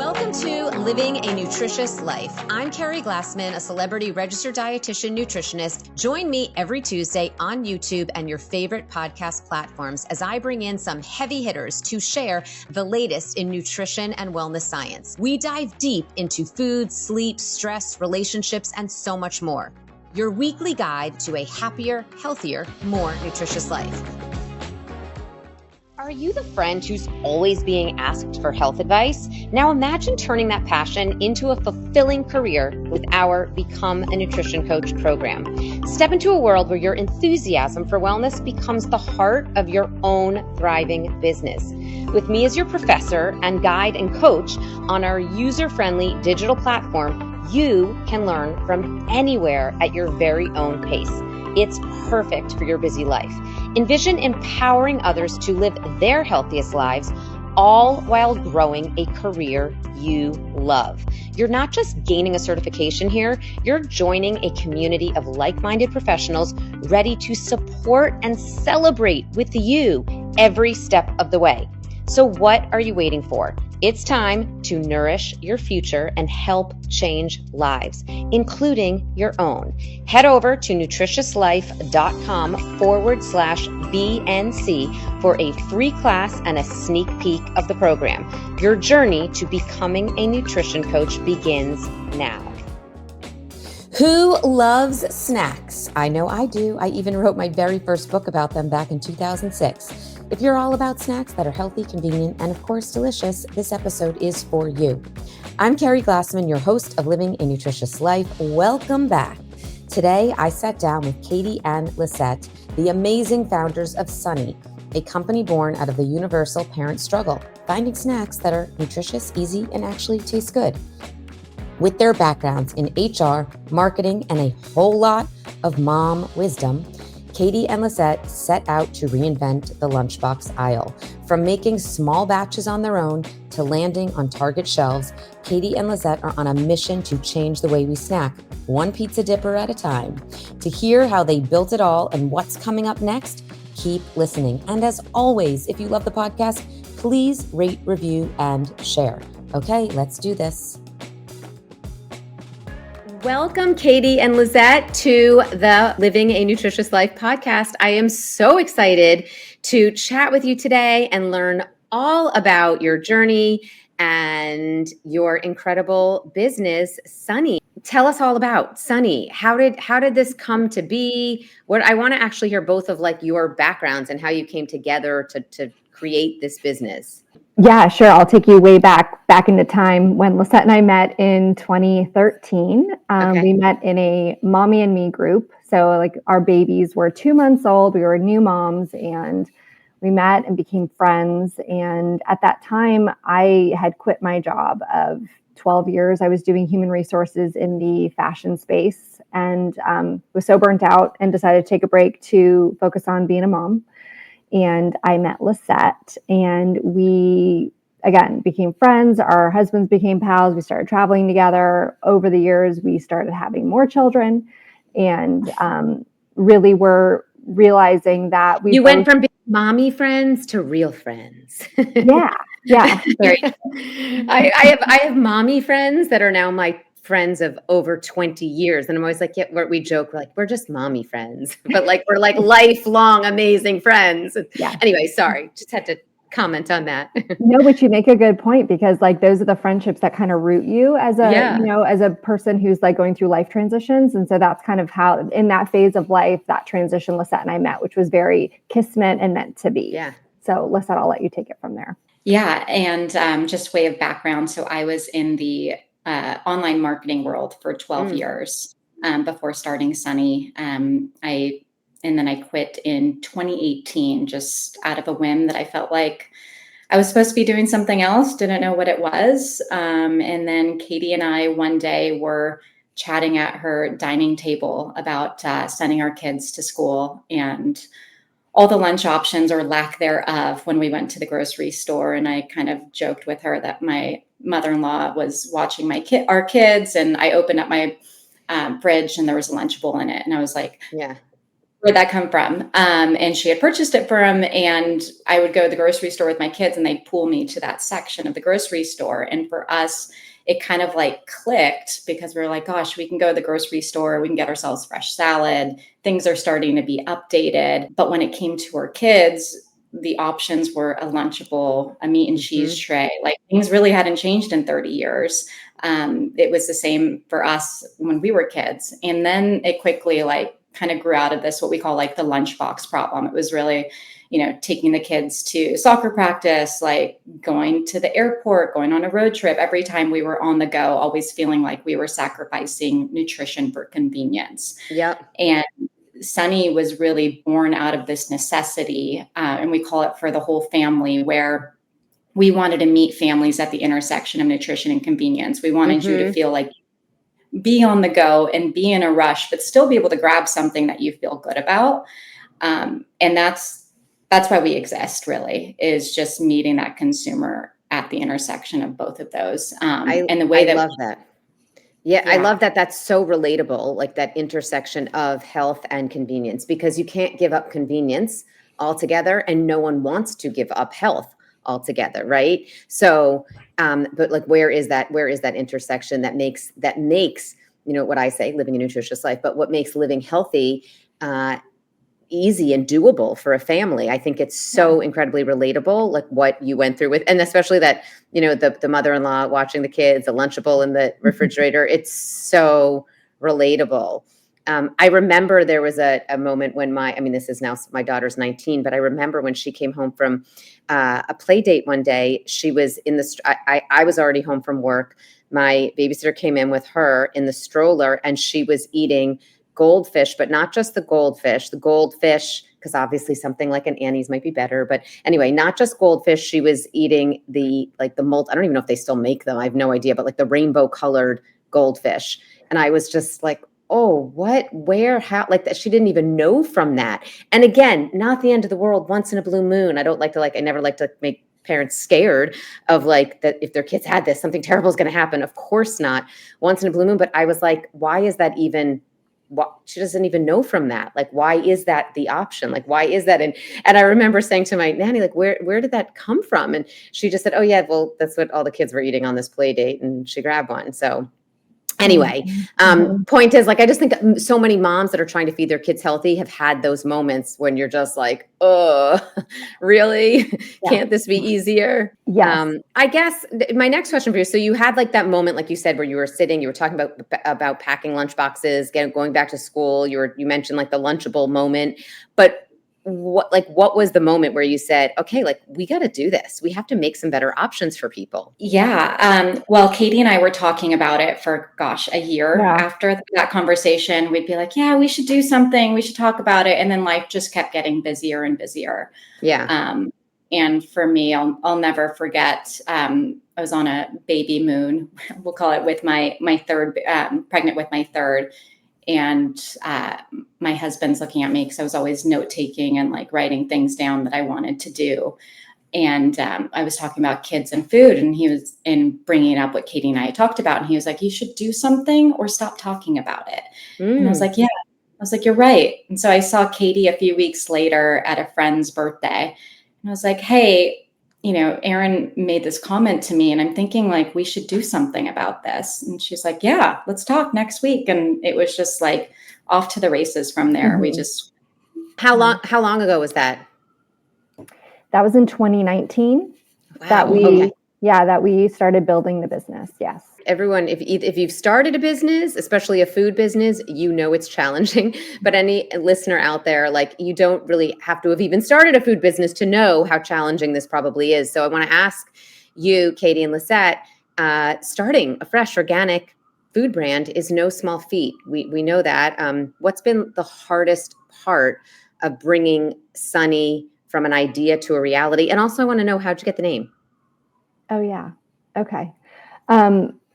Welcome to Living a Nutritious Life. I'm Keri Glassman, a celebrity registered dietitian nutritionist. Join me every Tuesday on YouTube and your favorite podcast platforms as I bring in some heavy hitters to share the latest in nutrition and wellness science. We dive deep into food, sleep, stress, relationships, and so much more. Your weekly guide to a happier, healthier, more nutritious life. Are you the friend who's always being asked for health advice? Now imagine turning that passion into a fulfilling career with our Become a Nutrition Coach program. Step into a world where your enthusiasm for wellness becomes the heart of your own thriving business. With me as your professor and guide and coach on our user-friendly digital platform, you can learn from anywhere at your very own pace. It's perfect for your busy life. Envision empowering others to live their healthiest lives, all while growing a career you love. You're not just gaining a certification here, you're joining a community of like-minded professionals ready to support and celebrate with you every step of the way. So what are you waiting for? It's time to nourish your future and help change lives, including your own. Head over to nutritiouslife.com/BNC for a free class and a sneak peek of the program. Your journey to becoming a nutrition coach begins now. Who loves snacks? I know I do. I even wrote my very first book about them back in 2006. If you're all about snacks that are healthy, convenient, and of course delicious, this episode is for you. I'm Keri Glassman, your host of Living a Nutritious Life. Welcome back. Today, I sat down with Katy and Lisette, the amazing founders of Sunnie, a company born out of the universal parent struggle, finding snacks that are nutritious, easy, and actually taste good. With their backgrounds in HR, marketing, and a whole lot of mom wisdom, Katy and Lisette set out to reinvent the lunchbox aisle. From making small batches on their own to landing on Target shelves, Katy and Lisette are on a mission to change the way we snack, one pizza dipper at a time. To hear how they built it all and what's coming up next, keep listening. And as always, if you love the podcast, please rate, review, and share. Okay, let's do this. Welcome, Katy and Lisette, to the Living a Nutritious Life podcast. I am so excited to chat with you today and learn all about your journey and your incredible business, Sunnie. Tell us all about Sunnie. How did this come to be? What I want to actually hear both of like your backgrounds and how you came together to create this business. Yeah, sure. I'll take you way back into time when Lisette and I met in 2013. Okay. We met in a mommy and me group. So like our babies were 2 months old. We were new moms and we met and became friends. And at that time, I had quit my job of 12 years. I was doing human resources in the fashion space and was so burnt out and decided to take a break to focus on being a mom. And I met Lisette and we, again, became friends. Our husbands became pals. We started traveling together. Over the years, we started having more children and really were realizing that we went from being mommy friends to real friends. Yeah. I have mommy friends that are now my friends of over 20 years. And I'm always like, yeah, we joke, we're just mommy friends, but like, we're like lifelong, amazing friends. Yeah. Anyway, sorry, just had to comment on that. No, but you make a good point because like, those are the friendships that kind of root you as as a person who's like going through life transitions. And so that's kind of how in that phase of life, that transition Lisette and I met, which was very kismet and meant to be. Yeah. So Lisette, I'll let you take it from there. Yeah. And just way of background. So I was in the online marketing world for 12 years before starting Sunnie. And then I quit in 2018, just out of a whim that I felt like I was supposed to be doing something else, didn't know what it was. And then Katy and I one day were chatting at her dining table about sending our kids to school and all the lunch options or lack thereof when we went to the grocery store. And I kind of joked with her that my mother-in-law was watching our kids, and I opened up my fridge and there was a Lunchable in it. And I was like, yeah, where'd that come from? And she had purchased it for him. And I would go to the grocery store with my kids and they'd pull me to that section of the grocery store. And for us, it kind of like clicked because we were like, gosh, we can go to the grocery store. We can get ourselves fresh salad. Things are starting to be updated. But when it came to our kids, the options were a Lunchable, a meat and cheese tray. Like things really hadn't changed in 30 years. It was the same for us when we were kids. And then it quickly like kind of grew out of this, what we call like the lunchbox problem. It was really, taking the kids to soccer practice, like going to the airport, going on a road trip. Every time we were on the go, always feeling like we were sacrificing nutrition for convenience. Yep. And Sunnie was really born out of this necessity, and we call it for the whole family, where we wanted to meet families at the intersection of nutrition and convenience. We wanted you to feel like be on the go and be in a rush, but still be able to grab something that you feel good about. And that's why we exist, really, is just meeting that consumer at the intersection of both of those. And the way that I love that. Yeah, I love that. That's so relatable, like that intersection of health and convenience, because you can't give up convenience altogether and no one wants to give up health altogether, right? So, but like, where is that intersection that makes, what I say, living a nutritious life, but what makes living healthy, easy and doable for a family. I think it's so incredibly relatable, like what you went through with, and especially that, the mother-in-law watching the kids, a Lunchable in the refrigerator. It's so relatable. I remember there was a moment when this is now, my daughter's 19, but I remember when she came home from a play date one day. She was in I was already home from work. My babysitter came in with her in the stroller and she was eating goldfish, but not just the goldfish, because obviously something like an Annie's might be better. But anyway, not just goldfish. She was eating the mold. I don't even know if they still make them. I have no idea, but like the rainbow colored goldfish. And I was just like, oh, what, where, how, like that. She didn't even know from that. And again, not the end of the world, once in a blue moon. I never like to make parents scared of like that if their kids had this, something terrible is going to happen. Of course not, once in a blue moon. But I was like, why is that even? She doesn't even know from that. Like, why is that the option? Like, why is that? And I remember saying to my nanny, like, where did that come from? And she just said, oh yeah, well, that's what all the kids were eating on this play date. And she grabbed one. So anyway, point is, like, I just think so many moms that are trying to feed their kids healthy have had those moments when you're just like, oh, really? Can't this be easier? Yes. I guess my next question for you. So you had like that moment, like you said, where you were sitting, you were talking about packing lunch boxes, going back to school. You mentioned like the Lunchable moment, but what was the moment where you said, okay, like we got to do this. We have to make some better options for people. Yeah. Well, Katie and I were talking about it for, a year after that conversation. We'd be like, yeah, we should do something. We should talk about it. And then life just kept getting busier and busier. Yeah. And for me, I'll never forget, I was on a baby moon, we'll call it, with my third, pregnant with my third. And my husband's looking at me because I was always note taking and like writing things down that I wanted to do. And I was talking about kids and food, and he was bringing up what Katie and I had talked about. And he was like, you should do something or stop talking about it. And I was like, yeah. I was like, you're right. And so I saw Katie a few weeks later at a friend's birthday. And I was like, hey, Erin made this comment to me and I'm thinking like, we should do something about this. And she's like, yeah, let's talk next week. And it was just like off to the races from there. We just. How long ago was that? That was in 2019 that we started building the business. Yes. Everyone, if you've started a business, especially a food business, it's challenging. But any listener out there, like, you don't really have to have even started a food business to know how challenging this probably is. So I want to ask you, Katie and Lisette, starting a fresh organic food brand is no small feat. We know that. What's been the hardest part of bringing Sunnie from an idea to a reality? And also I want to know, how'd you get the name? Oh yeah. Okay.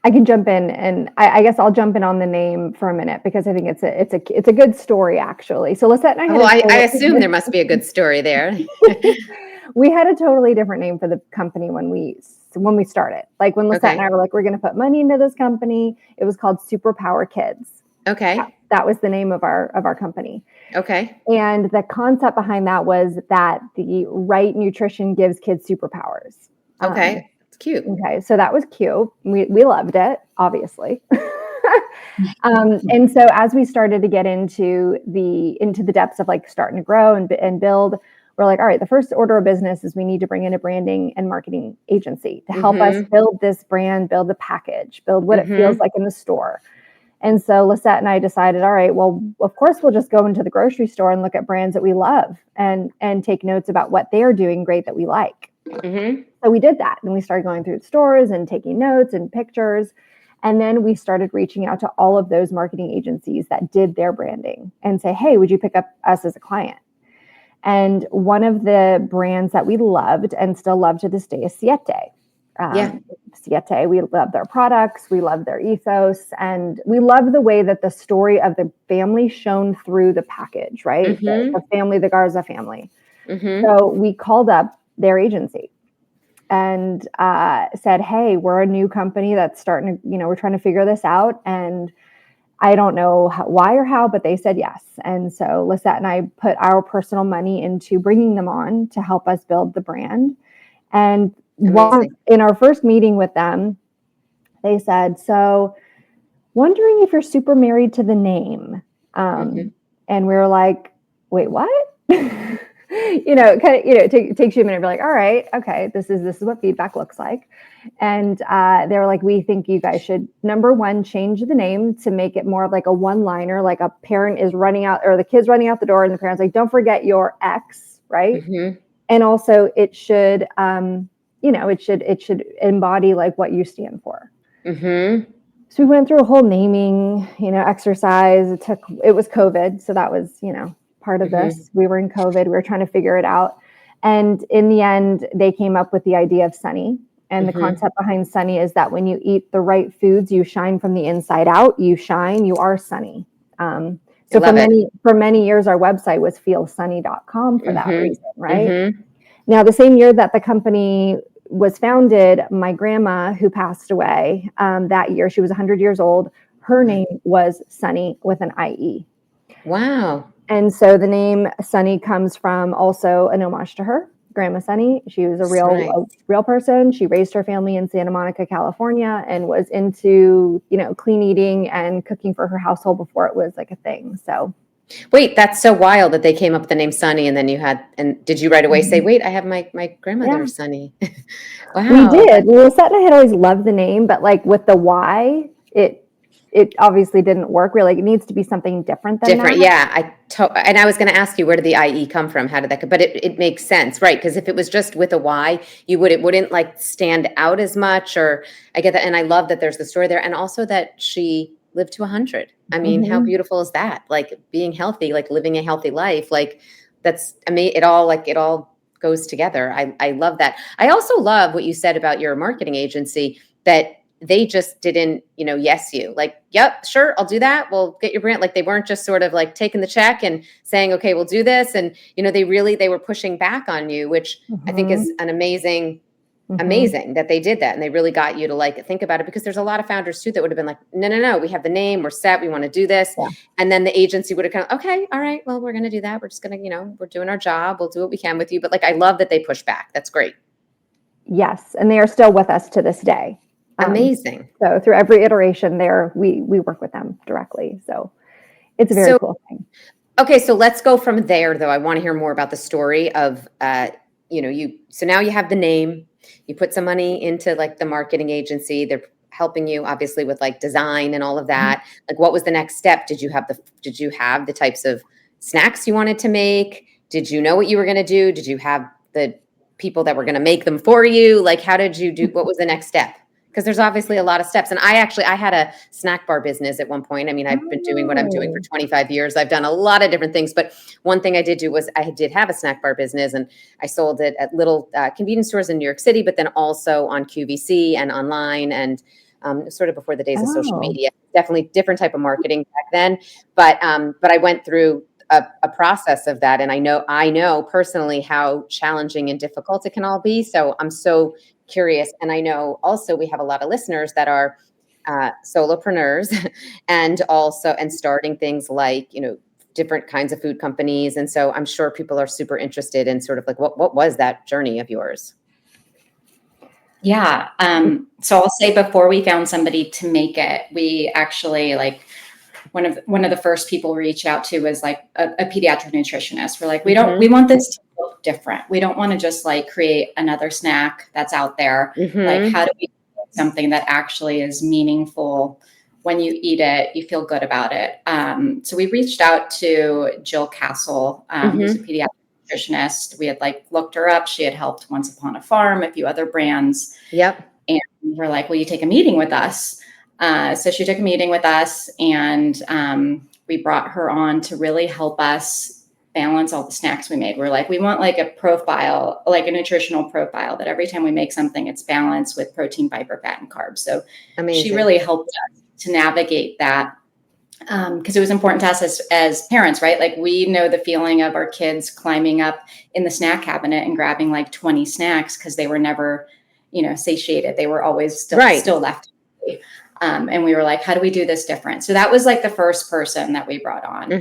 I can jump in, and I guess I'll jump in on the name for a minute because I think it's a good story actually. So Lisette and I assume there must be a good story there. We had a totally different name for the company when we started. Like when Lisette and I were like, we're going to put money into this company. It was called Superpower Kids. Okay. That was the name of our company. Okay. And the concept behind that was that the right nutrition gives kids superpowers. Okay. It's cute. Okay, so that was cute. We loved it, obviously. And so as we started to get into the depths of like starting to grow and build, we're like, all right, the first order of business is we need to bring in a branding and marketing agency to help us build this brand, build the package, build what it feels like in the store. And so Lisette and I decided, all right, well, of course, we'll just go into the grocery store and look at brands that we love and take notes about what they're doing great that we like. So we did that. And we started going through the stores and taking notes and pictures. And then we started reaching out to all of those marketing agencies that did their branding and say, hey, would you pick up us as a client? And one of the brands that we loved and still love to this day is Siete. Siete, we love their products, we love their ethos, and we love the way that the story of the family shone through the package, right? The family, the Garza family. So we called up their agency and said, hey, we're a new company that's starting to, we're trying to figure this out. And I don't know why or how, but they said yes. And so Lisette and I put our personal money into bringing them on to help us build the brand. And in our first meeting with them, they said, so wondering if you're super married to the name. And we were like, wait, what? It takes you a minute to be like, all right, okay, this is what feedback looks like. And they were like, we think you guys should, number one, change the name to make it more of like a one-liner, like a parent is running out or the kid's running out the door and the parent's like, don't forget your ex, right? And also it should, it should embody like what you stand for. So we went through a whole naming, exercise. It was COVID. So that was, part of this. We were in COVID. We were trying to figure it out. And in the end, they came up with the idea of Sunnie. And the concept behind Sunnie is that when you eat the right foods, you shine from the inside out. You shine, you are Sunnie. So for many years, our website was feelsunnie.com for that reason, right? Now, the same year that the company was founded, my grandma, who passed away that year, she was 100 years old. Her name was Sunnie with an IE. Wow. And so the name Sunnie comes from also an homage to her, Grandma Sunnie. She was a real person. She raised her family in Santa Monica, California, and was into, clean eating and cooking for her household before it was like a thing. So. Wait, that's so wild that they came up with the name Sunnie, and then did you right away say, wait, I have my grandmother Sunnie? Wow. We did. Lisette and I had always loved the name, but like with the Y, it obviously didn't work. We're like, it needs to be something different than that. Yeah. And I was going to ask you, where did the IE come from? How did that come? But it makes sense, right? Because if it was just with a Y, it wouldn't like stand out as much, or I get that. And I love that there's the story there. And also that she lived to 100. I mean, how beautiful is that? Like being healthy, like living a healthy life. Like that's, I mean, it all goes together. I love that. I also love what you said about your marketing agency, that they just didn't, yes you. Like, yep, sure, I'll do that. We'll get your brand. Like they weren't just sort of like taking the check and saying, okay, we'll do this. And, they were pushing back on you, which I think is an amazing that they did that. And they really got you to like think about it, because there's a lot of founders too that would have been like, no, we have the name, we're set, we want to do this. Yeah. And then the agency would have kind of, okay, all right, well, we're going to do that. We're just going to, we're doing our job. We'll do what we can with you. But like, I love that they push back. That's great. Yes. And they are still with us to this day. Amazing. So through every iteration there, we work with them directly. So it's a very cool thing. Okay. So let's go from there though. I want to hear more about the story of, so now you have the name, you put some money into like the marketing agency. They're helping you obviously with like design and all of that. Like what was the next step? Did you have the types of snacks you wanted to make? Did you know what you were going to do? Did you have the people that were going to make them for you? Like, how did you do, what was the next step? Because there's obviously a lot of steps. And I had a snack bar business at one point. I mean, I've been doing what I'm doing for 25 years. I've done a lot of different things. But one thing I did do was I did have a snack bar business, and I sold it at little convenience stores in New York City, but then also on QVC and online, and sort of before the days of social media. Definitely different type of marketing back then. But I went through a process of that. And I know personally how challenging and difficult it can all be. So I'm so curious. And I know also we have a lot of listeners that are solopreneurs and starting things like, different kinds of food companies. And so I'm sure people are super interested in sort of like, what was that journey of yours? Yeah. So I'll say before we found somebody to make it, we actually like one of the first people we reached out to was like a pediatric nutritionist. We're like, we want this to look different. We don't want to just like create another snack that's out there. Like, how do we do something that actually is meaningful? When you eat it, you feel good about it. So we reached out to Jill Castle, who's a pediatric nutritionist. We had like looked her up. She had helped Once Upon a Farm, a few other brands. Yep. And we're like, will you take a meeting with us? So she took a meeting with us, and we brought her on to really help us balance all the snacks we made. We're like, we want like a profile, like a nutritional profile that every time we make something, it's balanced with protein, fiber, fat, and carbs. So she really helped us to navigate that. Because it was important to us as parents, right? Like we know the feeling of our kids climbing up in the snack cabinet and grabbing like 20 snacks because they were never, satiated. They were always still left. And we were like, how do we do this different? So that was like the first person that we brought on.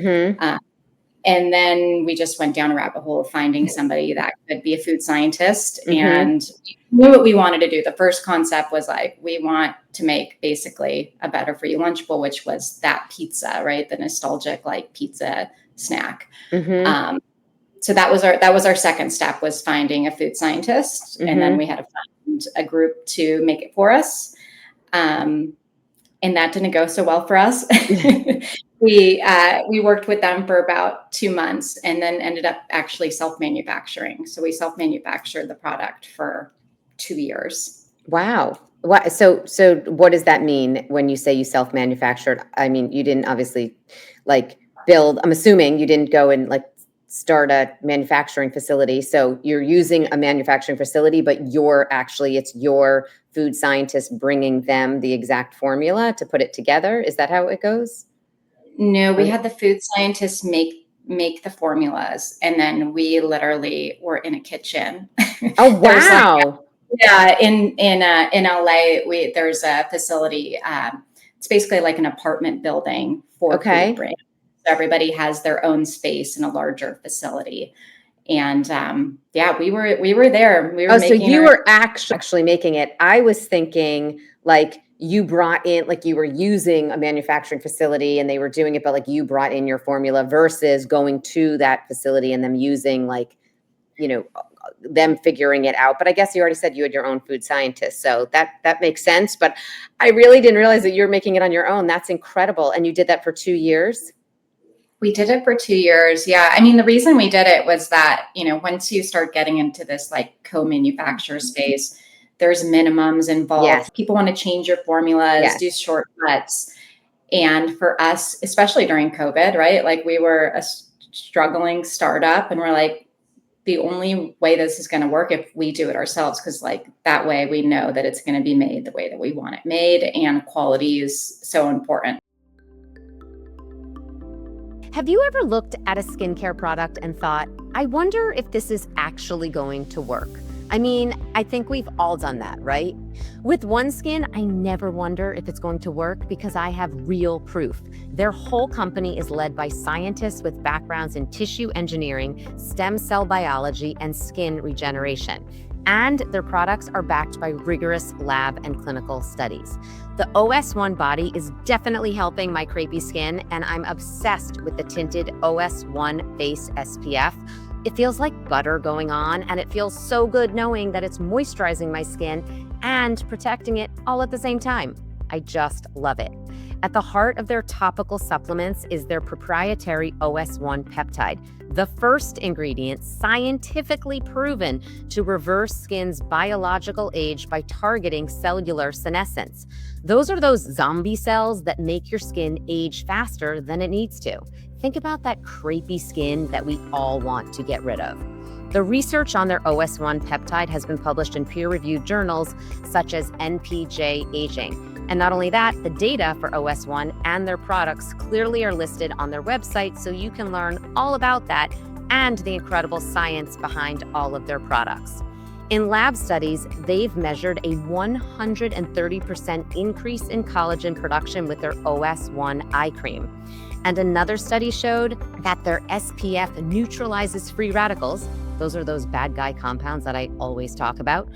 And then we just went down a rabbit hole of finding somebody that could be a food scientist. And we knew what we wanted to do. The first concept was like, we want to make basically a better for you Lunchable, which was that pizza, right? The nostalgic like pizza snack. So that was our second step, was finding a food scientist. And then we had to find a group to make it for us. And that didn't go so well for us. We worked with them for about 2 months and then ended up actually self-manufacturing. So we self-manufactured the product for 2 years. Wow. So what does that mean when you say you self-manufactured? I mean, you didn't obviously like build, I'm assuming you didn't go and like start a manufacturing facility. So you're using a manufacturing facility, but it's your food scientist bringing them the exact formula to put it together. Is that how it goes? No, we had the food scientists make the formulas, and then we literally were in a kitchen. Oh, wow. In LA, there's a facility. It's basically like an apartment building for food brands. So everybody has their own space in a larger facility. And we were there. We were so you were actually making it. I was thinking like you brought in, like you were using a manufacturing facility and they were doing it, but like you brought in your formula versus going to that facility and them using like, them figuring it out. But I guess you already said you had your own food scientist. So that makes sense. But I really didn't realize that you're making it on your own. That's incredible. And you did that for 2 years? We did it for 2 years. Yeah. I mean, the reason we did it was that, once you start getting into this like co-manufacturer space, there's minimums involved. Yes. People want to change your formulas, do shortcuts. And for us, especially during COVID, right? Like we were a struggling startup and we're like, the only way this is going to work if we do it ourselves, because like that way we know that it's going to be made the way that we want it made, and quality is so important. Have you ever looked at a skincare product and thought, I wonder if this is actually going to work? I mean, I think we've all done that, right? With OneSkin, I never wonder if it's going to work because I have real proof. Their whole company is led by scientists with backgrounds in tissue engineering, stem cell biology, and skin regeneration. And their products are backed by rigorous lab and clinical studies. The OS1 body is definitely helping my crepey skin, and I'm obsessed with the tinted OS1 Face SPF. It feels like butter going on, and it feels so good knowing that it's moisturizing my skin and protecting it all at the same time. I just love it. At the heart of their topical supplements is their proprietary OS1 peptide, the first ingredient scientifically proven to reverse skin's biological age by targeting cellular senescence. Those are those zombie cells that make your skin age faster than it needs to. Think about that crepey skin that we all want to get rid of. The research on their OS1 peptide has been published in peer-reviewed journals such as NPJ Aging. And not only that, the data for OS1 and their products clearly are listed on their website, so you can learn all about that and the incredible science behind all of their products. In lab studies, they've measured a 130% increase in collagen production with their OS1 eye cream. And another study showed that their SPF neutralizes free radicals. Those are those bad guy compounds that I always talk about,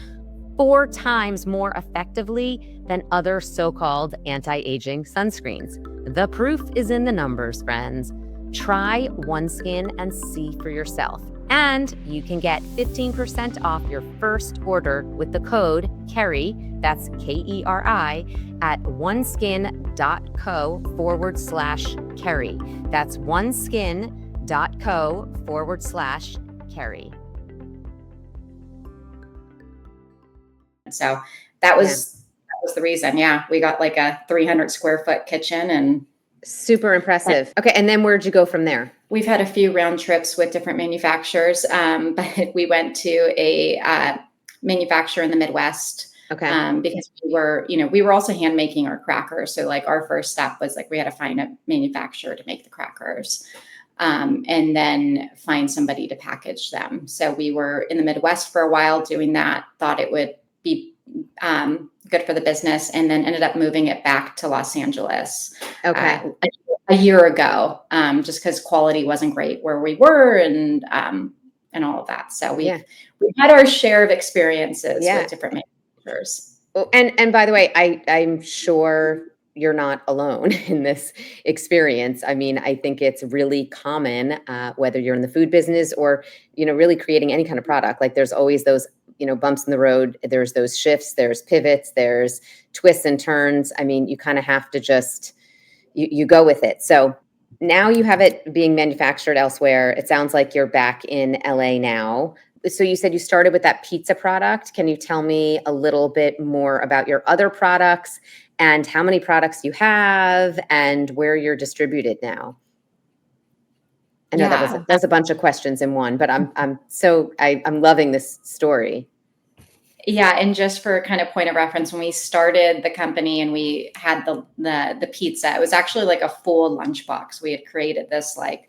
4 times more effectively than other so-called anti-aging sunscreens. The proof is in the numbers, friends. Try OneSkin and see for yourself. And you can get 15% off your first order with the code Keri, that's Keri, at oneskin.co/Keri. That's oneskin.co/Keri. So that was the reason. Yeah, we got like a 300 square foot kitchen and super impressive. Okay, and then where'd you go from there? We've had a few round trips with different manufacturers, but we went to a manufacturer in the Midwest. Okay. Because we were also hand making our crackers. So like our first step was like we had to find a manufacturer to make the crackers, and then find somebody to package them. So we were in the Midwest for a while doing that. Thought it would be good for the business, and then ended up moving it back to Los Angeles. Okay. A year ago, just because quality wasn't great where we were, and all of that. So we had our share of experiences with different manufacturers. Oh, and by the way, I'm sure you're not alone in this experience. I mean, I think it's really common, whether you're in the food business or, really creating any kind of product. Like there's always those, bumps in the road. There's those shifts, there's pivots, there's twists and turns. I mean, you kind of have to just, you go with it. So now you have it being manufactured elsewhere. It sounds like you're back in LA now. So you said you started with that pizza product. Can you tell me a little bit more about your other products and how many products you have and where you're distributed now? I know that was a bunch of questions in one, but I'm loving this story. Yeah, and just for kind of point of reference, when we started the company and we had the pizza, it was actually like a full lunchbox. We had created this like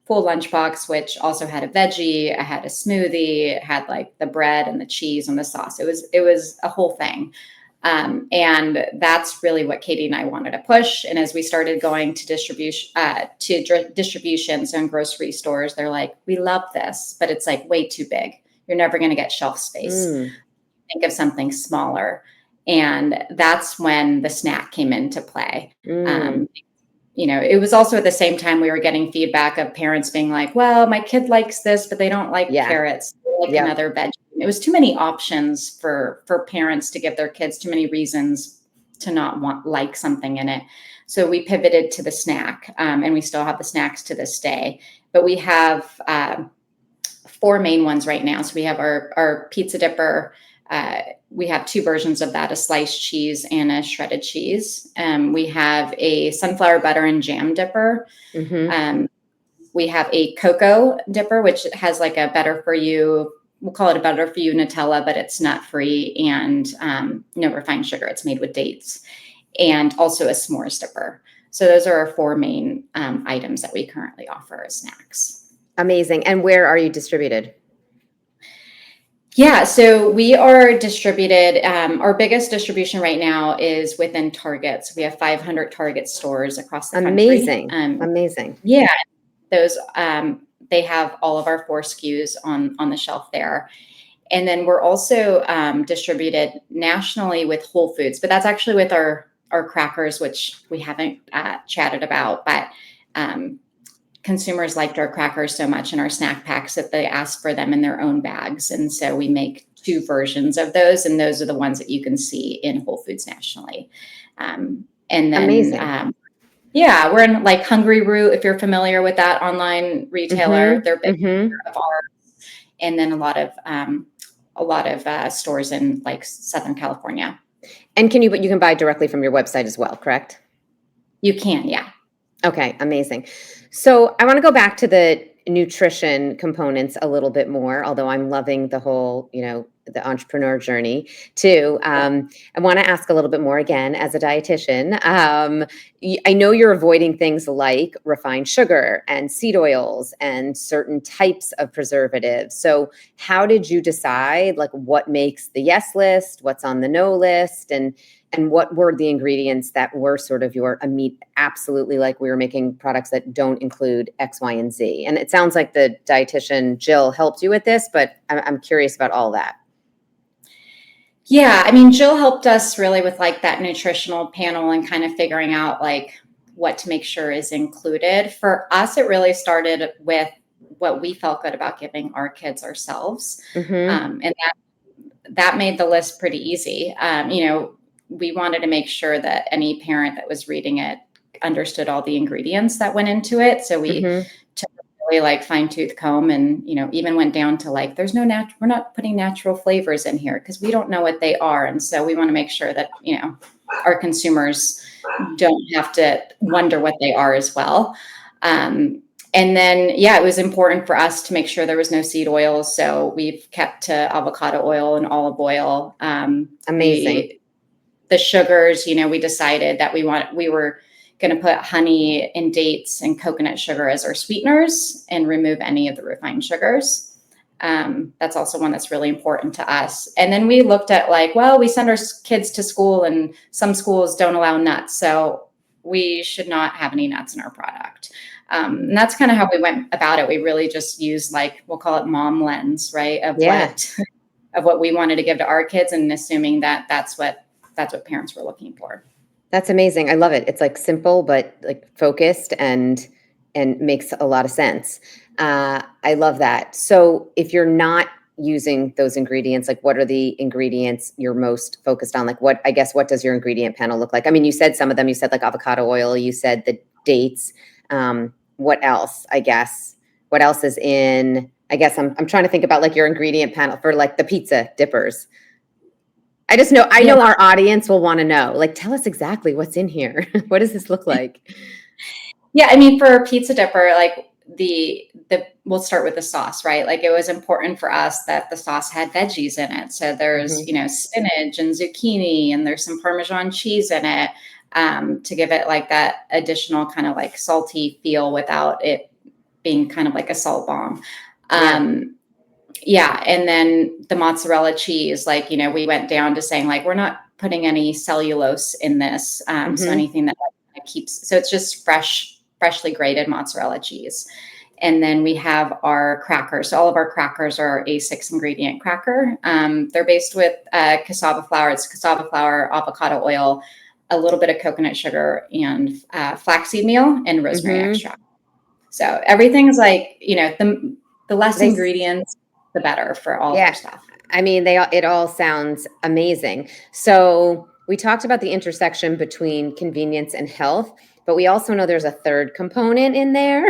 full lunchbox, which also had a veggie, it had a smoothie, it had like the bread and the cheese and the sauce. It was a whole thing. And that's really what Katie and I wanted to push. And as we started going to distributions and grocery stores, they're like, we love this, but it's like way too big. You're never going to get shelf space. Think of something smaller. And that's when the snack came into play. It was also at the same time we were getting feedback of parents being like, well, my kid likes this, but they don't like carrots, they like another veggie. It was too many options for parents to give their kids too many reasons to not like something in it. So we pivoted to the snack, and we still have the snacks to this day. But we have 4 main ones right now. So we have our pizza dipper. We have 2 versions of that, a sliced cheese and a shredded cheese. We have a sunflower butter and jam dipper. We have a cocoa dipper, which has like a better for you. We'll call it a better for you Nutella, but it's nut free and no refined sugar. It's made with dates, and also a s'mores dipper. So those are our 4 main items that we currently offer as snacks. Amazing. And where are you distributed? Yeah, so we are distributed. Our biggest distribution right now is within Target. So we have 500 Target stores across the country. Amazing. Yeah, those they have all of our 4 SKUs on the shelf there. And then we're also distributed nationally with Whole Foods, but that's actually with our crackers, which we haven't chatted about, but consumers liked our crackers so much in our snack packs that they asked for them in their own bags. And so we make 2 versions of those, and those are the ones that you can see in Whole Foods nationally. And then, amazing. We're in like Hungry Root, if you're familiar with that online retailer. They're big of ours, and then a lot of stores in like Southern California. And you can buy directly from your website as well, correct? You can, yeah. Okay, amazing. So I want to go back to the nutrition components a little bit more, although I'm loving the whole, the entrepreneur journey too. I want to ask a little bit more again as a dietitian. I know you're avoiding things like refined sugar and seed oils and certain types of preservatives. So how did you decide like what makes the yes list, what's on the no list, and what were the ingredients that were sort of your absolutely like we were making products that don't include X, Y, and Z? And it sounds like the dietitian Jill helped you with this, but I'm curious about all that. Yeah, I mean, Jill helped us really with like that nutritional panel and kind of figuring out like what to make sure is included. For us, it really started with what we felt good about giving our kids ourselves. And that made the list pretty easy. We wanted to make sure that any parent that was reading it understood all the ingredients that went into it. So we took a really like fine tooth comb and, even went down to like, we're not putting natural flavors in here because we don't know what they are. And so we want to make sure that, our consumers don't have to wonder what they are as well. And then, it was important for us to make sure there was no seed oils. So we've kept to avocado oil and olive oil. Amazing. The sugars, we decided that we were going to put honey and dates and coconut sugar as our sweeteners and remove any of the refined sugars. That's also one that's really important to us. And then we looked at like, well, we send our kids to school and some schools don't allow nuts. So we should not have any nuts in our product. And that's kind of how we went about it. We really just used like, we'll call it mom lens, right? Of what we wanted to give to our kids and assuming that that's what parents were looking for. That's amazing. I love it. It's like simple, but like focused and makes a lot of sense. I love that. So if you're not using those ingredients, like what are the ingredients you're most focused on? Like what does your ingredient panel look like? I mean, you said some of them, you said like avocado oil, you said the dates. What else, what else is in, I'm trying to think about like your ingredient panel for like the pizza dippers. I know our audience will want to know, like, tell us exactly what's in here. What does this look like? Yeah. I mean, for a pizza dipper, like we'll start with the sauce, right? Like it was important for us that the sauce had veggies in it. So there's, spinach and zucchini and there's some Parmesan cheese in it, to give it like that additional kind of like salty feel without it being kind of like a salt bomb. And then the mozzarella cheese, like, we went down to saying like, we're not putting any cellulose in this. So anything that like, keeps, so it's just freshly grated mozzarella cheese. And then we have our crackers. So all of our crackers are a 6-ingredient cracker. They're based with cassava flour. It's cassava flour, avocado oil, a little bit of coconut sugar and flaxseed meal and rosemary extract. So everything's like, the less ingredients, the better for all of our stuff. I mean, it all sounds amazing. So we talked about the intersection between convenience and health, but we also know there's a third component in there.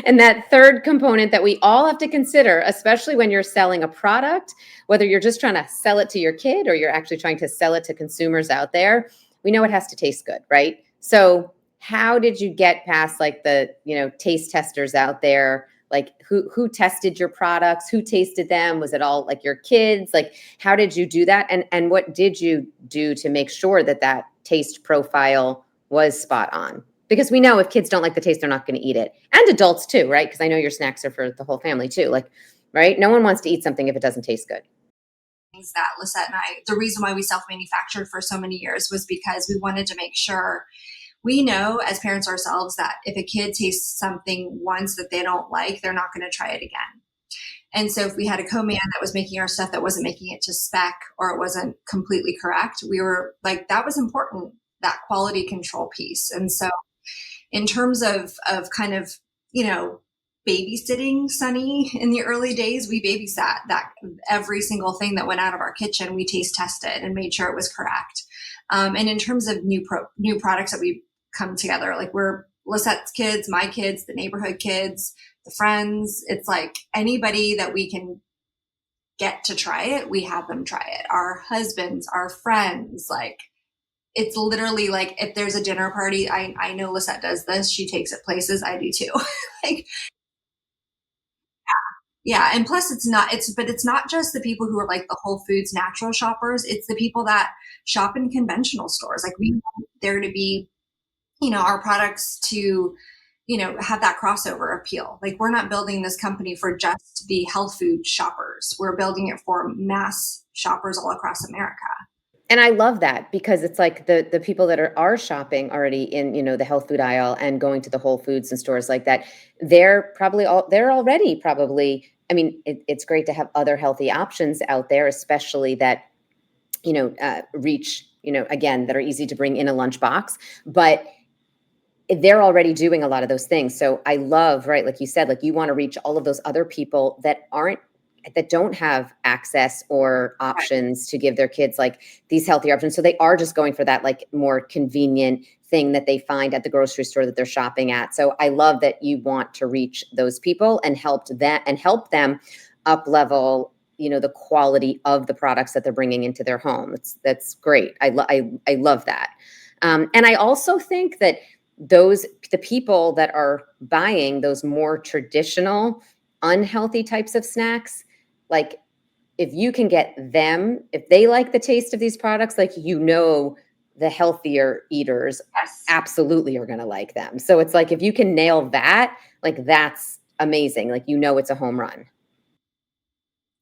And that third component that we all have to consider, especially when you're selling a product, whether you're just trying to sell it to your kid or you're actually trying to sell it to consumers out there, we know it has to taste good, right? So how did you get past like the, taste testers out there? Like who tested your products? Who tasted them? Was it all like your kids? Like, how did you do that? And what did you do to make sure that taste profile was spot on? Because we know if kids don't like the taste, they're not going to eat it. And adults too, right? Because I know your snacks are for the whole family too. Like, right? No one wants to eat something if it doesn't taste good. That Lisette and I, the reason why we self-manufactured for so many years was because we wanted to make sure we know as parents ourselves that if a kid tastes something once that they don't like, they're not going to try it again. And so if we had a co-man that was making our stuff that wasn't making it to spec or it wasn't completely correct, we were like, that was important, that quality control piece. And so in terms of kind of, babysitting Sunnie in the early days, we babysat that every single thing that went out of our kitchen, we taste tested and made sure it was correct. And in terms of new products that we come together, like we're Lisette's kids, my kids, the neighborhood kids, the friends, it's like anybody that we can get to try it, we have them try it. Our husbands, our friends, like it's literally like if there's a dinner party, I know Lisette does this. She takes it places. I do too. Like, Yeah. And plus it's not just the people who are like the Whole Foods natural shoppers. It's the people that shop in conventional stores. Like we want there to be, our products to, have that crossover appeal. Like we're not building this company for just the health food shoppers. We're building it for mass shoppers all across America. And I love that because it's like the people that are shopping already in, the health food aisle and going to the Whole Foods and stores like that, they're already probably, I mean, it's great to have other healthy options out there, especially that, reach, again, that are easy to bring in a lunchbox, but they're already doing a lot of those things. So I love, right, like you said, like you want to reach all of those other people that don't have access or options to give their kids like these healthier options. So they are just going for that like more convenient thing that they find at the grocery store that they're shopping at. So I love that you want to reach those people and help them up level, the quality of the products that they're bringing into their home. That's great. I love that. And I also think that the people that are buying those more traditional, unhealthy types of snacks, like if you can get them, if they like the taste of these products, like, the healthier eaters absolutely are going to like them. So it's like, if you can nail that, like, that's amazing. Like, it's a home run.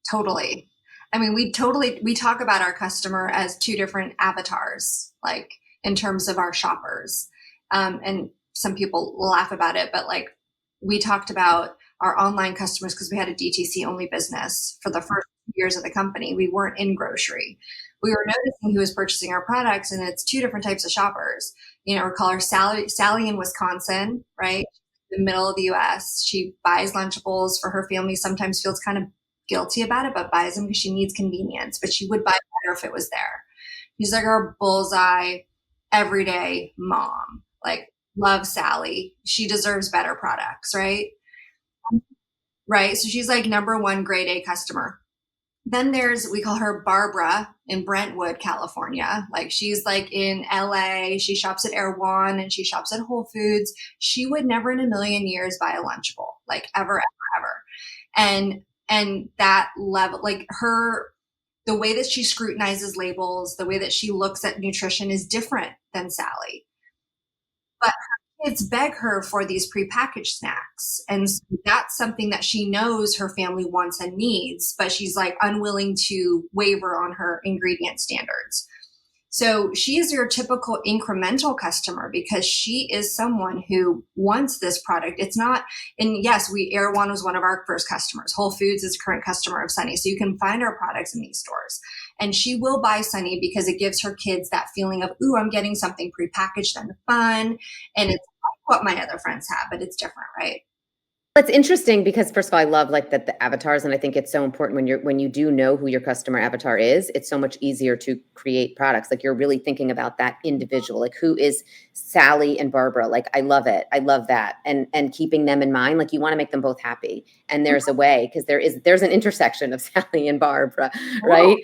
Totally. I mean, we talk about our customer as two different avatars, like in terms of our shoppers. And some people laugh about it, but like we talked about our online customers because we had a DTC only business for the first years of the company. We weren't in grocery. We were noticing who was purchasing our products, and it's two different types of shoppers. We call her Sally in Wisconsin, right? The middle of the US. She buys Lunchables for her family, sometimes feels kind of guilty about it, but buys them because she needs convenience, but she would buy better if it was there. She's like our bullseye, everyday mom. Like, love Sally. She deserves better products, right? Right. So she's like number one grade A customer. Then we call her Barbara in Brentwood, California. Like she's like in LA. She shops at Air One and she shops at Whole Foods. She would never in a million years buy a Lunchable, like ever, ever, ever. And that level, like the way that she scrutinizes labels, the way that she looks at nutrition is different than Sally. But her kids beg her for these prepackaged snacks. And so that's something that she knows her family wants and needs, but she's like unwilling to waver on her ingredient standards. So she is your typical incremental customer because she is someone who wants this product. It's not, and yes, Air One was one of our first customers. Whole Foods is a current customer of Sunnie. So you can find our products in these stores. And she will buy Sunnie because it gives her kids that feeling of, ooh, I'm getting something prepackaged and fun. And it's like what my other friends have, but it's different, right? It's interesting because, first of all, I love like the avatars, and I think it's so important when you do know who your customer avatar is. It's so much easier to create products. Like, you're really thinking about that individual, like who is Sally and Barbara. Like, I love it. I love that, and keeping them in mind. Like, you want to make them both happy, and there's a way, because there's an intersection of Sally and Barbara, right?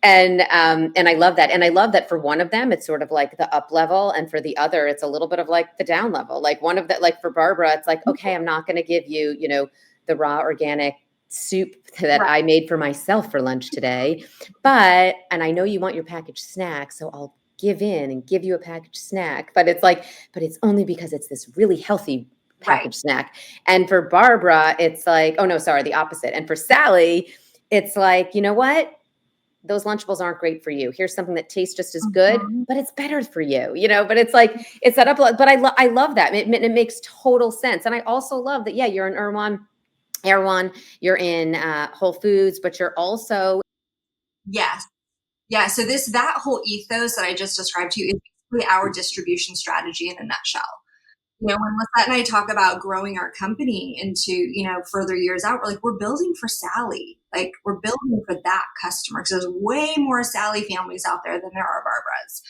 And I love that, and I love that for one of them, it's sort of like the up level, and for the other, it's a little bit of like the down level. Like one of the, like for Barbara, it's like, okay, I'm not going to give you, the raw organic soup that I made for myself for lunch today, and I know you want your packaged snack, so I'll give in and give you a packaged snack. But it's like, but it's only because it's this really healthy packaged snack. And for Barbara, it's like, oh no, sorry, the opposite. And for Sally, it's like, you know what? Those Lunchables aren't great for you. Here's something that tastes just as good, but it's better for you, but it's like, it's that up. But I love that. It makes total sense. And I also love that, yeah, you're in Air One, you're in Whole Foods, but you're also. Yes. Yeah. So that whole ethos that I just described to you is basically our distribution strategy in a nutshell. When Lisette and I talk about growing our company into, further years out, we're building for Sally. Like, we're building for that customer because there's way more Sally families out there than there are Barbaras.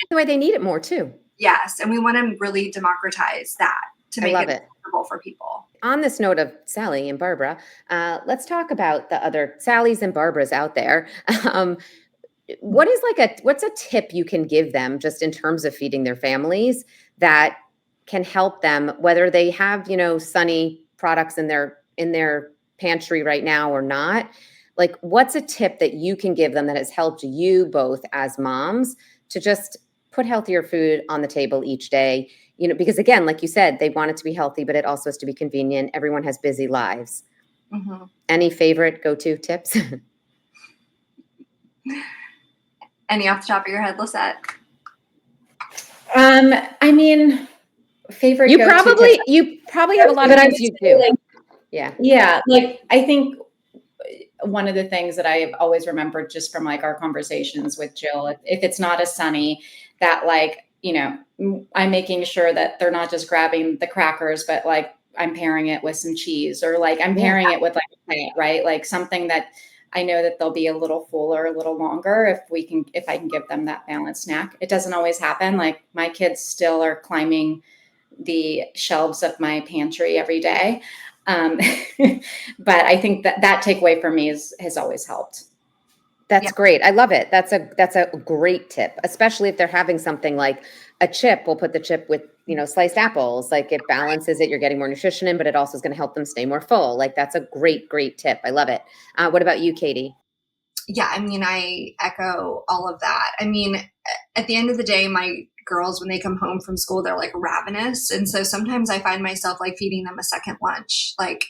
The way they need it more too. Yes. And we want to really democratize that to make it accessible for people. On this note of Sally and Barbara, let's talk about the other Sallys and Barbaras out there. What's a tip you can give them just in terms of feeding their families that can help them, whether they have, Sunnie products in their pantry right now or not, like what's a tip that you can give them that has helped you both as moms to just put healthier food on the table each day? Because again, like you said, they want it to be healthy, but it also has to be convenient. Everyone has busy lives. Mm-hmm. Any favorite go-to tips? Any off the top of your head, Lisette? I mean, favorite you go-to probably have a lot of but things you do. Yeah. Like I think one of the things that I've always remembered just from like our conversations with Jill, if it's not a Sunnie, that like, I'm making sure that they're not just grabbing the crackers, but like I'm pairing it with some cheese, or like I'm pairing it with like a plant, right? Like something that I know that they'll be a little fuller, a little longer if I can give them that balanced snack. It doesn't always happen. Like my kids still are climbing the shelves of my pantry every day. But I think that takeaway for me has always helped. That's great. I love it. That's a great tip, especially if they're having something like a chip. We'll put the chip with, sliced apples. Like it balances it. You're getting more nutrition in, but it also is going to help them stay more full. Like that's a great, great tip. I love it. What about you, Katie? Yeah, I mean, I echo all of that. I mean, at the end of the day, my girls, when they come home from school, they're like ravenous. And so sometimes I find myself like feeding them a second lunch. Like,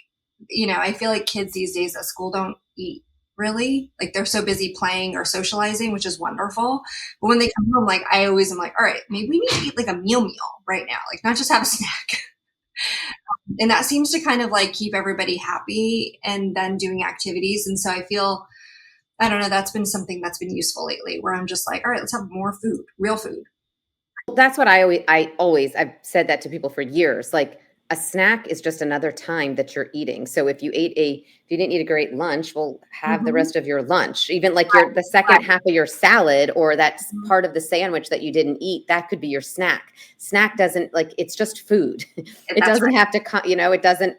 I feel like kids these days at school don't eat really. Like they're so busy playing or socializing, which is wonderful. But when they come home, like I always am like, all right, maybe we need to eat like a meal right now, like not just have a snack. And that seems to kind of like keep everybody happy and then doing activities. And so I feel, I don't know, that's been something that's been useful lately where I'm just like, all right, let's have more food, real food. That's what I've said that to people for years. Like a snack is just another time that you're eating. So if you didn't eat a great lunch, well, have the rest of your lunch, even like the second half of your salad, or that part of the sandwich that you didn't eat, that could be your snack. Snack doesn't it's just food. It doesn't have to,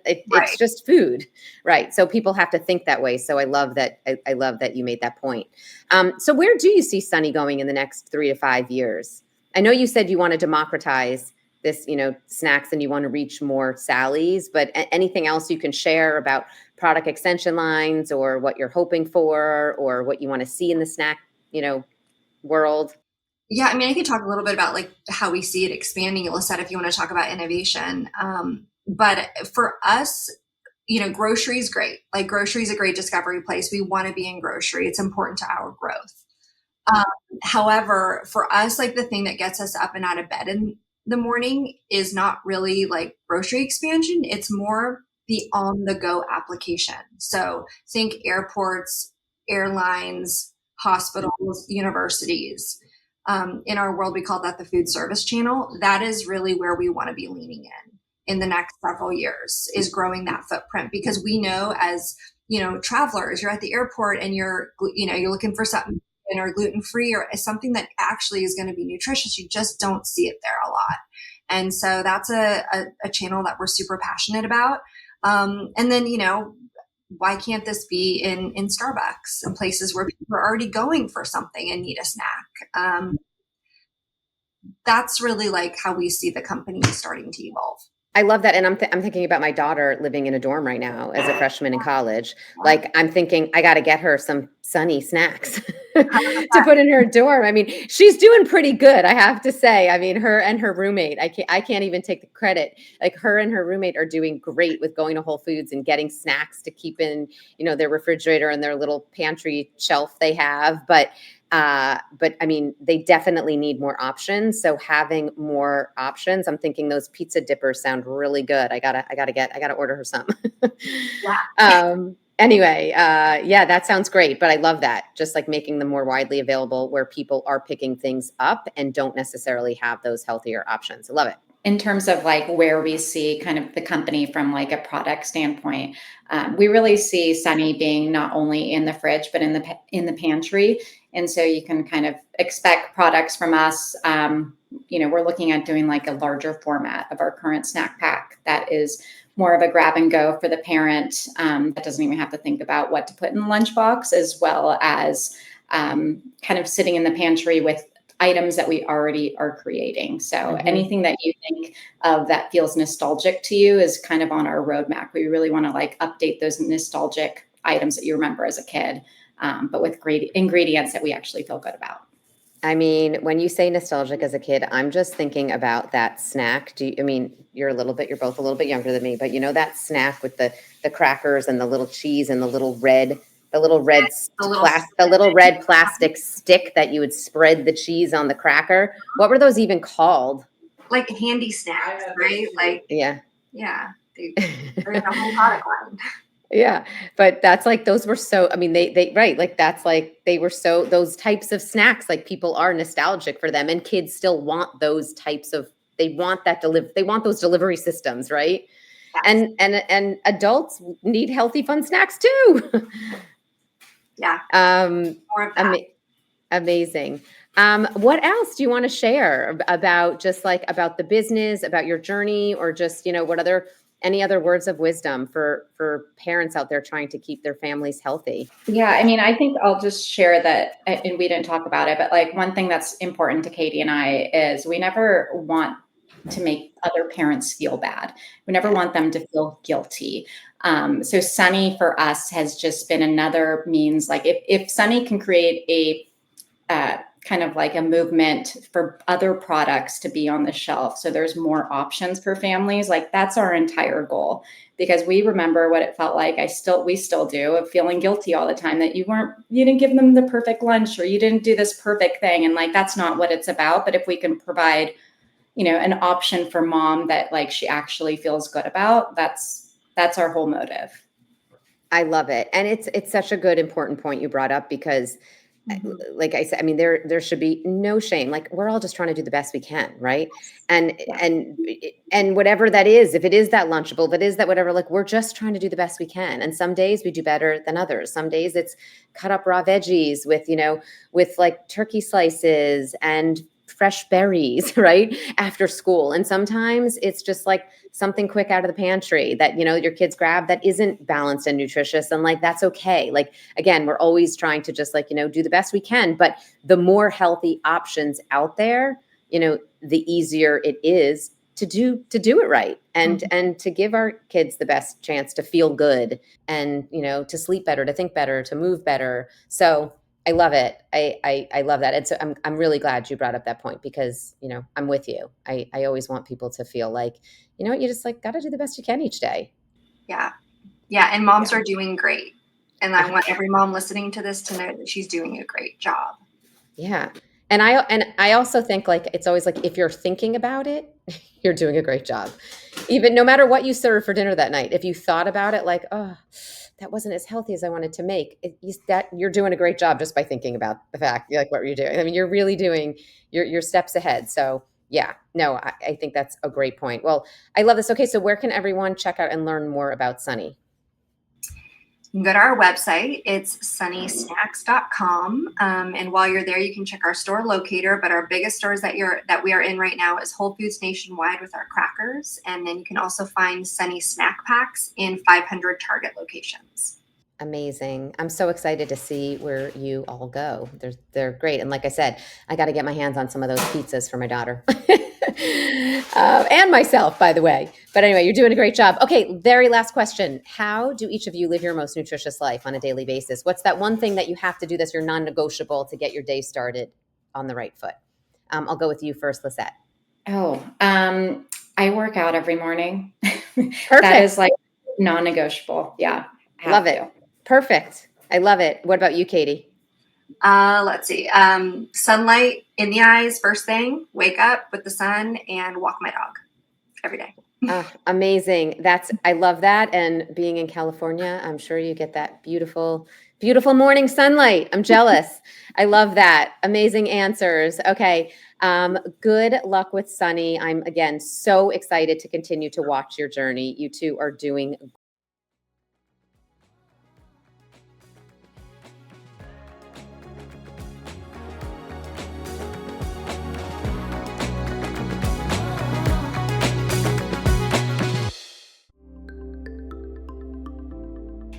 it's just food. Right. So people have to think that way. So I love that. I love that you made that point. So where do you see Sunnie going in the next 3 to 5 years? I know you said you want to democratize this, snacks, and you want to reach more Sallies, but anything else you can share about product extension lines, or what you're hoping for, or what you want to see in the snack, world? Yeah, I mean, I could talk a little bit about like how we see it expanding, Lisette, if you want to talk about innovation. But for us, grocery is great. Like grocery is a great discovery place. We want to be in grocery. It's important to our growth. However, for us, like the thing that gets us up and out of bed in the morning is not really like grocery expansion. It's more the on the go application. So think airports, airlines, hospitals, universities. In our world, we call that the food service channel. That is really where we want to be leaning in the next several years, is growing that footprint, because we know as, travelers, you're at the airport and you're looking for something or gluten-free or something that actually is going to be nutritious. You just don't see it there a lot. And so that's a channel that we're super passionate about. And then, why can't this be in Starbucks and places where people are already going for something and need a snack? That's really like how we see the company starting to evolve. I love that. And I'm thinking about my daughter living in a dorm right now as a freshman in college. Like I'm thinking I got to get her some Sunnie snacks to put in her dorm. I mean, she's doing pretty good, I have to say. I mean, her and her roommate, I can't even take the credit. Like her and her roommate are doing great with going to Whole Foods and getting snacks to keep in, their refrigerator and their little pantry shelf they have. But I mean, they definitely need more options. So having more options, I'm thinking those pizza dippers sound really good. I gotta order her some. Anyway, that sounds great. But I love that. Just like making them more widely available where people are picking things up and don't necessarily have those healthier options. I love it. In terms of like where we see kind of the company from like a product standpoint, we really see Sunnie being not only in the fridge, but in the pantry. And so you can kind of expect products from us. We're looking at doing like a larger format of our current snack pack that is more of a grab and go for the parent, that doesn't even have to think about what to put in the lunchbox, as well as kind of sitting in the pantry with items that we already are creating. So anything that you think of that feels nostalgic to you is kind of on our roadmap. We really want to like update those nostalgic items that you remember as a kid, but with great ingredients that we actually feel good about. I mean, when you say nostalgic as a kid, I'm just thinking about that snack. You're both a little bit younger than me, but you know that snack with the crackers and the little cheese and the little red plastic stick that you would spread the cheese on the cracker. What were those even called? Like handy snacks, right? Like yeah. They're in a whole product line. Yeah. But that's like, those were so, I mean, they right. Like that's like, they were so, those types of snacks, like people are nostalgic for them, and kids still want those types of, they want those delivery systems. Right. Yes. And adults need healthy, fun snacks too. Yeah. More of that. Amazing. What else do you want to share about about the business, about your journey, or just, any other words of wisdom for parents out there trying to keep their families healthy? Yeah. I mean, I think I'll just share that, and we didn't talk about it, but like one thing that's important to Katie and I is we never want to make other parents feel bad. We never want them to feel guilty. So Sunnie for us has just been another means, like if Sunnie can create a kind of like a movement for other products to be on the shelf, so there's more options for families, like that's our entire goal, because we remember what it felt like. We still do, of feeling guilty all the time that you didn't give them the perfect lunch, or you didn't do this perfect thing. And like, that's not what it's about. But if we can provide, an option for mom that like she actually feels good about, that's our whole motive. I love it. And it's such a good, important point you brought up, because like I said, I mean, there should be no shame. Like, we're all just trying to do the best we can. Right. And whatever that is, if it is that Lunchable, if it is that whatever, like, we're just trying to do the best we can. And some days we do better than others. Some days it's cut up raw veggies with like turkey slices and fresh berries, right, after school. And sometimes it's just like something quick out of the pantry that, your kids grab that isn't balanced and nutritious. And like, that's okay. Like, again, we're always trying to just like, do the best we can. But the more healthy options out there, the easier it is to do it right. And to give our kids the best chance to feel good and, to sleep better, to think better, to move better. So I love it. I love that. And so I'm really glad you brought up that point, because, I'm with you. I always want people to feel like, you just like got to do the best you can each day. Yeah. Yeah. And moms are doing great. And I want every mom listening to this to know that she's doing a great job. Yeah. And I also think like, it's always like, if you're thinking about it, you're doing a great job. Even no matter what you serve for dinner that night, if you thought about it, like, oh, that wasn't as healthy as I wanted to make you're doing a great job just by thinking about the fact, like, what were you doing? I mean, you're really doing your steps ahead. So yeah, no, I think that's a great point. Well, I love this. Okay. So where can everyone check out and learn more about Sunnie? You can go to our website. It's sunniesnacks.com. And while you're there, you can check our store locator. But our biggest stores that we are in right now is Whole Foods nationwide with our crackers. And then you can also find Sunnie snack packs in 500 Target locations. Amazing. I'm so excited to see where you all go. They're great. And like I said, I got to get my hands on some of those pizzas for my daughter and myself, by the way. But anyway, you're doing a great job. Okay. Very last question. How do each of you live your most nutritious life on a daily basis? What's that one thing that you have to do that's your non-negotiable to get your day started on the right foot? I'll go with you first, Lisette. I work out every morning. Perfect. That is like non-negotiable. Yeah. Love it. Perfect. I love it. What about you, Katie? Let's see. Sunlight in the eyes first thing, wake up with the sun and walk my dog every day. Amazing. I love that. And being in California, I'm sure you get that beautiful, beautiful morning sunlight. I'm jealous. I love that. Amazing answers. Okay. Good luck with Sunnie. I'm again so excited to continue to watch your journey. You two are doing great.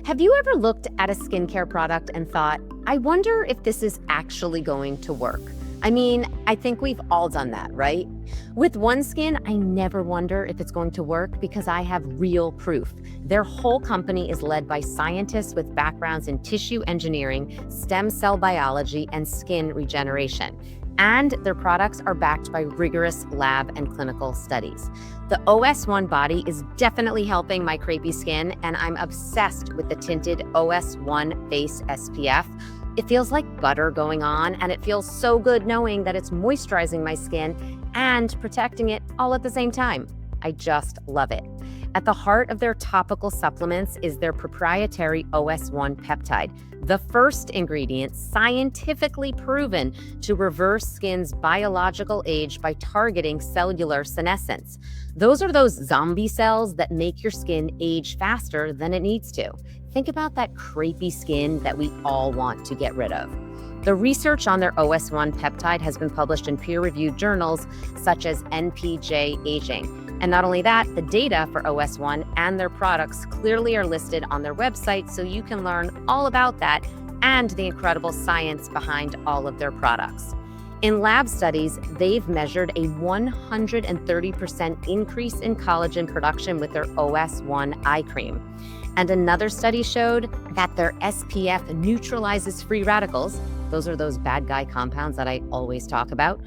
Have you ever looked at a skincare product and thought, I wonder if this is actually going to work? I mean, I think we've all done that, right? With OneSkin, I never wonder if it's going to work because I have real proof. Their whole company is led by scientists with backgrounds in tissue engineering, stem cell biology, and skin regeneration. And their products are backed by rigorous lab and clinical studies. The OS1 body is definitely helping my crepey skin, and I'm obsessed with the tinted OS1 Face SPF. It feels like butter going on, and it feels so good knowing that it's moisturizing my skin and protecting it all at the same time. I just love it. At the heart of their topical supplements is their proprietary OS1 peptide, the first ingredient scientifically proven to reverse skin's biological age by targeting cellular senescence. Those are those zombie cells that make your skin age faster than it needs to. Think about that crepey skin that we all want to get rid of. The research on their OS1 peptide has been published in peer-reviewed journals such as NPJ Aging. And not only that, the data for OS1 and their products clearly are listed on their website, so you can learn all about that and the incredible science behind all of their products. In lab studies, they've measured a 130% increase in collagen production with their OS1 eye cream. And another study showed that their SPF neutralizes free radicals. Those are those bad guy compounds that I always talk about,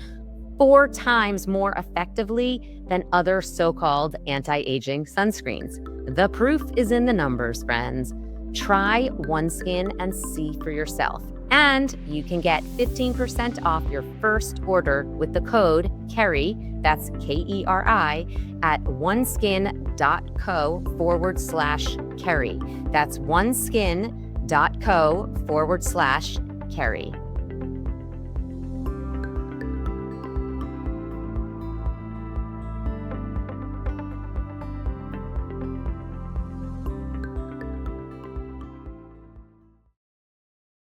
4 times more effectively than other so-called anti-aging sunscreens. The proof is in the numbers, friends. Try OneSkin and see for yourself. And you can get 15% off your first order with the code Keri, that's Keri, at oneskin.co/Keri. That's oneskin.co/Keri.